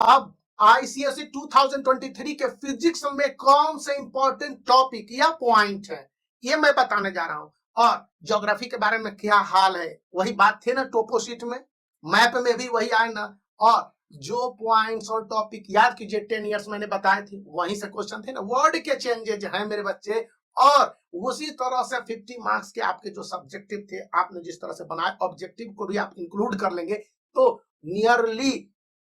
अब आईसीएसई 2023 के फिजिक्स में कौन से इंपॉर्टेंट टॉपिक या पॉइंट है, ये मैं बताने जा रहा हूं। और ज्योग्राफी के बारे में क्या हाल है, वही बात थी ना टोपो शीट में, मैप में भी वही आए ना। और जो पॉइंट्स और टॉपिक याद कीजिए 10 इयर्स मैंने बताए थे, वहीं से क्वेश्चन थे ना। वर्ड के चेंजेज हैं मेरे बच्चे, और उसी तरह से 50 मार्क्स के आपके जो सब्जेक्टिव थे, आपने जिस तरह से बनाए, ऑब्जेक्टिव को भी आप इंक्लूड कर लेंगे तो नियरली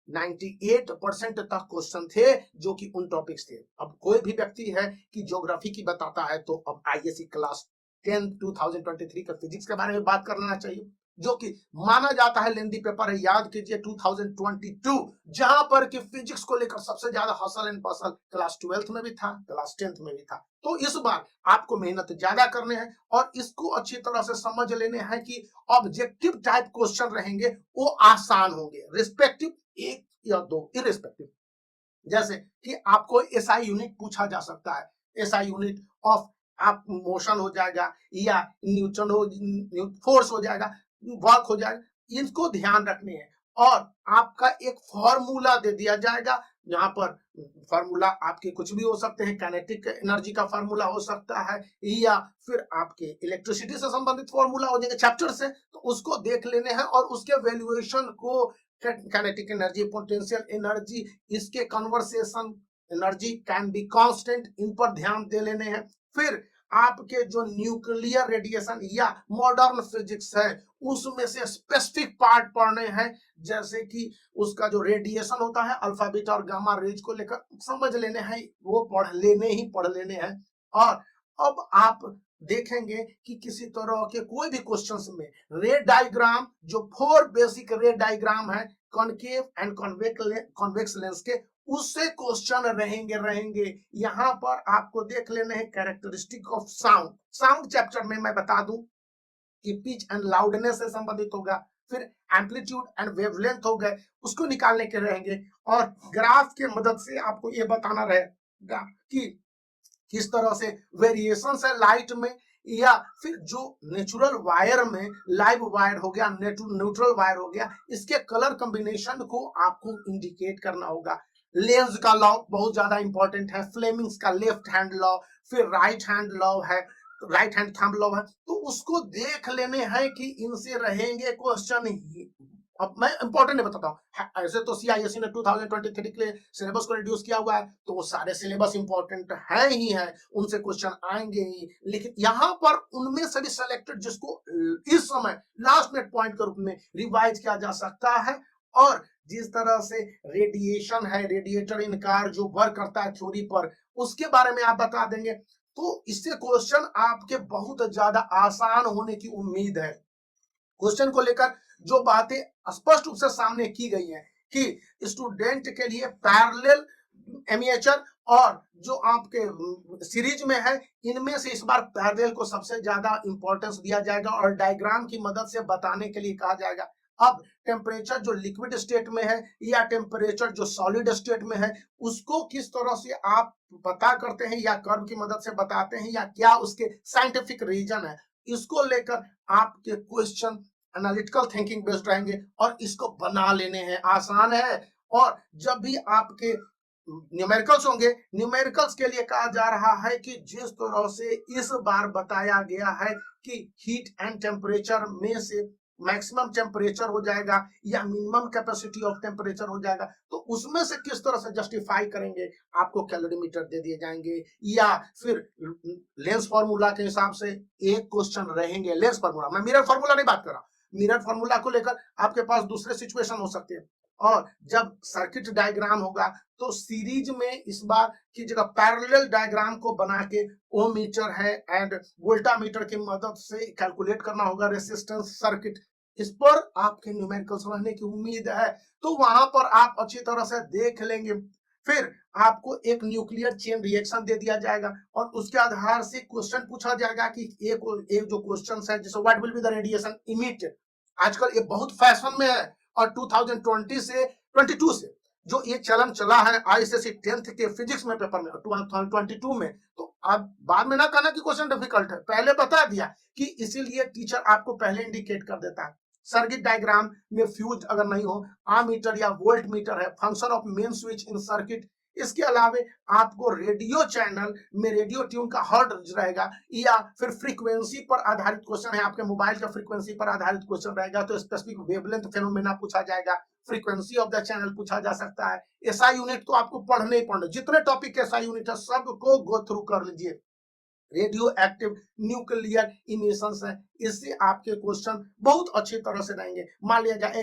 98% तक क्वेश्चन थे जो कि उन टॉपिक्स थे। अब कोई भी व्यक्ति है कि ज्योग्राफी की बताता है तो अब आईएससी क्लास 10 2023 का फिजिक्स के बारे में बात कर लेना चाहिए, जो कि माना जाता है लेंदी पेपर है। याद कीजिए 2022, जहां पर कि फिजिक्स को लेकर सबसे ज्यादा हसल एंड पसल क्लास 12th में भी था, क्लास 10th में भी था। तो इस बार आपको मेहनत ज्यादा करने हैं और इसको अच्छी तरह से समझ लेने हैं कि ऑब्जेक्टिव टाइप क्वेश्चन रहेंगे, वो आसान होंगे, रिस्पेक्टिव एक या दो, इरेस्पेक्टिव। जैसे कि आपको एसआई यूनिट पूछा जा सकता है, एसआई यूनिट ऑफ आप मोशन हो जाएगा, या न्यूटन हो, फोर्स हो जाएगा, वर्क हो जाएगा, इनको ध्यान रखने हैं। और आपका एक फॉर्मूला दे दिया जाएगा, यहाँ पर फॉर्मूला आपके कुछ भी हो सकते हैं, काइनेटिक एनर्जी का फॉर्मूला हो सकता है, या फिर आपके इलेक्ट्रिसिटी से संबंधित फॉर्मूला हो जाएंगे चैप्टर से, तो उसको देख लेने हैं और उसके वैल्यूएशन को, काइनेटिक एनर्जी, पोटेंशियल एनर्जी, इसके conversation energy can be constant, इन पर ध्यान दे लेने हैं। फिर आपके जो न्यूक्लियर रेडिएशन या मॉडर्न फिजिक्स है, उसमें से स्पेसिफिक पार्ट पढ़ने हैं, जैसे कि उसका जो रेडिएशन होता है अल्फा बीटा और गामा रेज को लेकर समझ लेने हैं, वो पढ़ लेने हैं। और अब आप देखेंगे कि किसी तरह के कोई भी क्वेश्चंस में रे डायग्राम, जो 4 बेसिक रे डायग्राम है कॉनकेव एंड कॉन्वेक्स लेंस के, उससे क्वेश्चन रहेंगे। यहां पर आपको देख लेने हैं characteristic of sound. Sound chapter में मैं बता दूं कि पिच एंड लाउडनेस से संबंधित होगा, फिर एम्पलीट्यूड एंड वेवलेंथ हो गए, उसको निकालने के रहेंगे। और ग्राफ के मदद से आपको ये बताना रहेगा कि किस तरह से वेरिएशन है लाइट में, या फिर जो नेचुरल वायर में, लाइव वायर हो गया, न्यूट्रल वायर हो गया, इसके कलर कॉम्बिनेशन को आपको इंडिकेट करना होगा। लेंस का लॉ बहुत ज्यादा इंपॉर्टेंट है, फ्लेमिंग्स का लेफ्ट हैंड लॉ, फिर राइट हैंड लॉ है, राइट हैंड थंब लॉ है, तो उसको देख लेने हैं कि इनसे रहेंगे क्वेश्चन ही। अब मैं इंपॉर्टेंट नहीं बताता हूँ, ऐसे तो सीआईएससी ने 2023 के लिए सिलेबस को रिड्यूस किया हुआ है, तो वो सारे सिलेबस इंपॉर्टेंट है ही है, उनसे क्वेश्चन आएंगे ही। लेकिन यहाँ पर उनमें से भी सेलेक्टेड जिसको इस समय लास्ट मिनट पॉइंट के रूप में रिवाइज किया जा सकता है, और जिस तरह से रेडिएशन है, रेडिएटर इन कार जो वर्क करता है थ्योरी पर, उसके बारे में आप बता देंगे, तो इससे क्वेश्चन आपके बहुत ज्यादा आसान होने की उम्मीद है। क्वेश्चन को लेकर जो बातें स्पष्ट रूप से सामने की गई हैं कि स्टूडेंट के लिए पैरेलल, एमिएचर और जो आपके सीरीज में है, इनमें से इस बार पैरेलल को सबसे ज्यादा इंपॉर्टेंस दिया जाएगा और डायग्राम की मदद से बताने के लिए कहा जाएगा। अब टेम्परेचर जो लिक्विड स्टेट में है या टेम्परेचर जो सॉलिड स्टेट में है, उसको किस तरह से आप पता करते हैं, या कर्व की मदद से बताते हैं, या क्या उसके साइंटिफिक रीजन है, इसको लेकर आपके क्वेश्चन एनालिटिकल थिंकिंग बेस्ड रहेंगे और इसको बना लेने हैं, आसान है। और जब भी आपके न्यूमेरिकल्स होंगे, न्यूमेरिकल्स के लिए कहा जा रहा है कि जिस तरह से इस बार बताया गया है कि हीट एंड टेम्परेचर में से मैक्सिमम टेम्परेचर हो जाएगा या मिनिमम कैपेसिटी ऑफ टेम्परेचर हो जाएगा, तो उसमें से किस तरह से जस्टिफाई करेंगे, आपको कैलोरीमीटर दे दिए जाएंगे, या फिर लेंस फार्मूला के हिसाब से एक क्वेश्चन रहेंगे। लेंस फार्मूला, मैं मिरर फार्मूला नहीं बात कर रहा, मिरर फार्मूला को लेकर आपके पास दूसरे सिचुएशन हो सकते हैं। और जब सर्किट डायग्राम होगा तो सीरीज में इस बार की जगह पैरेलल डायग्राम को बना के ओम मीटर है एंड वोल्टामीटर की मदद से कैलकुलेट करना होगा रेसिस्टेंस सर्किट, इस पर आपके न्यूमेरिकल्स रहने की उम्मीद है। तो वहां पर आप अच्छी तरह से देख लेंगे। फिर आपको एक न्यूक्लियर चेन रिएक्शन दे दिया जाएगा और उसके आधार से क्वेश्चन पूछा जाएगा कि एक जो क्वेश्चन है जैसे what will be the radiation emitted, आजकल ये बहुत फैशन में है। और 2020 से 22 से जो ये चलन चला है आईसीएसई 10th के फिजिक्स में पेपर में 2022 में, तो अब बाद में ना कहना कि क्वेश्चन डिफिकल्ट है, पहले बता दिया कि इसीलिए टीचर आपको पहले इंडिकेट कर देता है। सर्किट डायग्राम में फ्यूज अगर नहीं हो, आमीटर या वोल्ट मीटर है, function of main switch in circuit. इसके अलावा आपको रेडियो चैनल में रेडियो ट्यून का हर्ट्ज रहेगा, या फिर फ्रीक्वेंसी पर आधारित क्वेश्चन है, आपके मोबाइल का फ्रीक्वेंसी पर आधारित क्वेश्चन रहेगा तो स्पेसिफिक वेवलेंथ फेनोमेना पूछा जाएगा, फ्रीक्वेंसी ऑफ द चैनल पूछा जा सकता है। एसआई यूनिट तो आपको पढ़ने ही पढ़ने, जितने टॉपिक एसआई यूनिट है सबको गो थ्रू कर लीजिए। रेडियो एक्टिव न्यूक्लियर इमिशंस है, इससे आपके क्वेश्चन बहुत अच्छी तरह से रहेंगे। मान लिया जाए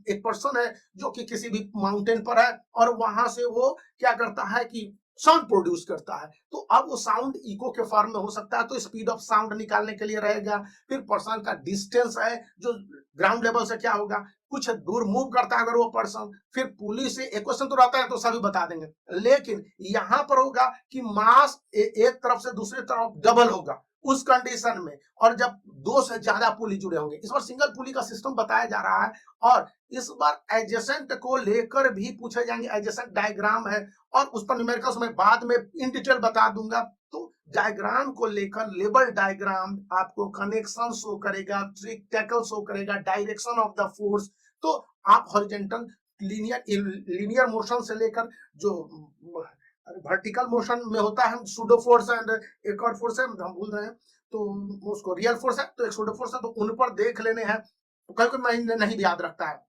एक पर्सन है जो कि किसी भी माउंटेन पर है और वहां से वो क्या करता है कि साउंड प्रोड्यूस करता है, तो अब वो साउंड इको के फॉर्म में हो सकता है, तो स्पीड ऑफ साउंड निकालने के लिए रहेगा। फिर पर्सन का डिस्टेंस है जो ग्राउंड लेवल से क्या होगा, कुछ दूर मूव करता है अगर वो पर्सन, फिर पुलिस से एक क्वेश्चन तो रहता है तो सभी बता देंगे, लेकिन यहां पर होगा कि मास एक तरफ से दूसरी तरफ डबल होगा उस कंडीशन में, और जब दो से ज्यादा पुली जुड़े होंगे। इस बार सिंगल पुली का सिस्टम बताया जा रहा है, और इस बार एडजेसेंट को लेकर भी पूछे जाएंगे, एडजेसेंट डायग्राम है और उस पर न्यूमेरिकल्स में बाद में इन डिटेल बता दूंगा। तो डायग्राम को लेकर लेबल डायग्राम आपको कनेक्शन शो करेगा, ट्रिक टैकल शो करेगा, डायरेक्शन ऑफ द फोर्स। तो आप हॉरिजॉन्टल लीनियर मोशन से लेकर जो वर्टिकल मोशन में होता है सूडो फोर्स एंड एक और फोर्स है हम भूल रहे हैं, तो उसको रियल फोर्स है, तो एक सूडो फोर्स है, तो उन पर देख लेने हैं, कभी कभी नहीं भी याद रखता है।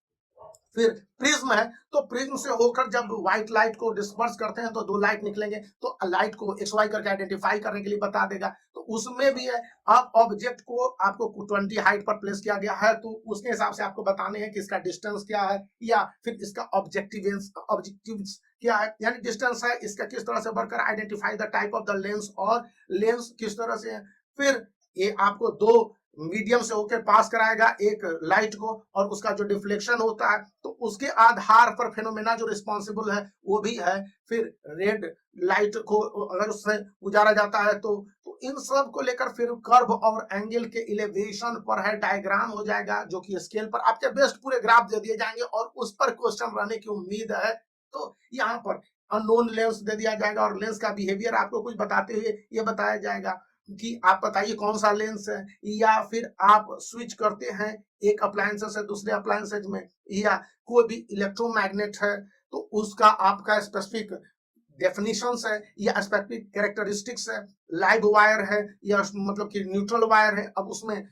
फिर प्रिज्म है, तो प्रिज्म से होकर जब व्हाइट लाइट को डिस्पर्स करते हैं तो दो लाइट निकलेंगे, तो लाइट को एक्स वाई करके आइडेंटिफाई करने के लिए बता देगा। तो उसमें भी है, अब ऑब्जेक्ट को आपको 20 हाइट पर प्लेस किया गया है, तो उसके हिसाब से आपको बताने हैं कि इसका डिस्टेंस क्या है, या फिर इसका ऑब्जेक्टिव क्या है, यानी डिस्टेंस है इसका किस तरह से बढ़कर identify the type of the lens, और लेंस किस तरह से है। फिर ये आपको दो मीडियम से होकर पास कराएगा एक लाइट को, और उसका जो डिफ्लेक्शन होता है तो उसके आधार पर फेनोमेना जो रिस्पॉन्सिबल है वो भी है। फिर रेड लाइट को अगर उससे गुजारा जाता है तो इन सब को लेकर फिर कर्व और एंगल के इलेवेशन पर है डायग्राम हो जाएगा, जो कि स्केल पर आपके बेस्ट पूरे ग्राफ दे दिए जाएंगे और उस पर क्वेश्चन रहने की उम्मीद है। तो यहाँ पर अननोन लेंस दे दिया जाएगा और लेंस का बिहेवियर आपको कुछ बताते हुए ये बताया जाएगा कि आप बताइए कौन सा लेंस है, या फिर आप स्विच करते हैं एक अप्लायंसेस से दूसरे अप्लायंसेस में, या कोई भी इलेक्ट्रोमैग्नेट है तो उसका आपका स्पेसिफिक डेफिनेशंस है या स्पेसिफिक कैरेक्टरिस्टिक्स है, लाइव वायर है या मतलब कि न्यूट्रल वायर है, अब उसमें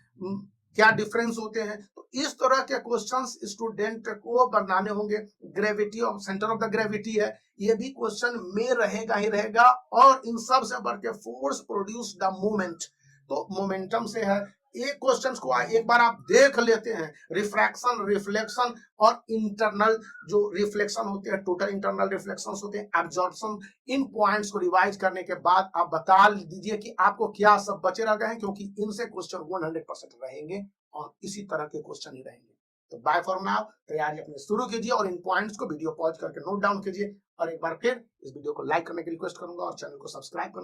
क्या डिफरेंस होते हैं। तो इस तरह के क्वेश्चंस स्टूडेंट को बनाने होंगे। Gravity of centre of the gravity है, ये भी क्वेश्चन में रहेगा ही रहेगा, और इन सब से बढ़ के फोर्स प्रोड्यूस द मोमेंट, तो मोमेंटम से है। एक क्वेश्चंस को एक बार आप देख लेते हैं, रिफ्रैक्शन, रिफ्लेक्शन और इंटरनल जो रिफ्लेक्शन होते हैं, टोटल इंटरनल रिफ्लेक्शंस होते हैं, एब्जॉर्प्शन, इन पॉइंट्स को रिवाइज करने के बाद आप बता दीजिए कि आपको क्या सब बचे रह गए हैं, क्योंकि इनसे क्वेश्चन 100% रहेंगे और इसी तरह के क्वेश्चन ही रहेंगे। तो बाय फॉर नाउ, तैयारी अपनी शुरू कीजिए और इन पॉइंट्स को वीडियो पॉज करके नोट डाउन कीजिए, और एक बार फिर इस वीडियो को लाइक करने की रिक्वेस्ट करूंगा और चैनल को सब्सक्राइब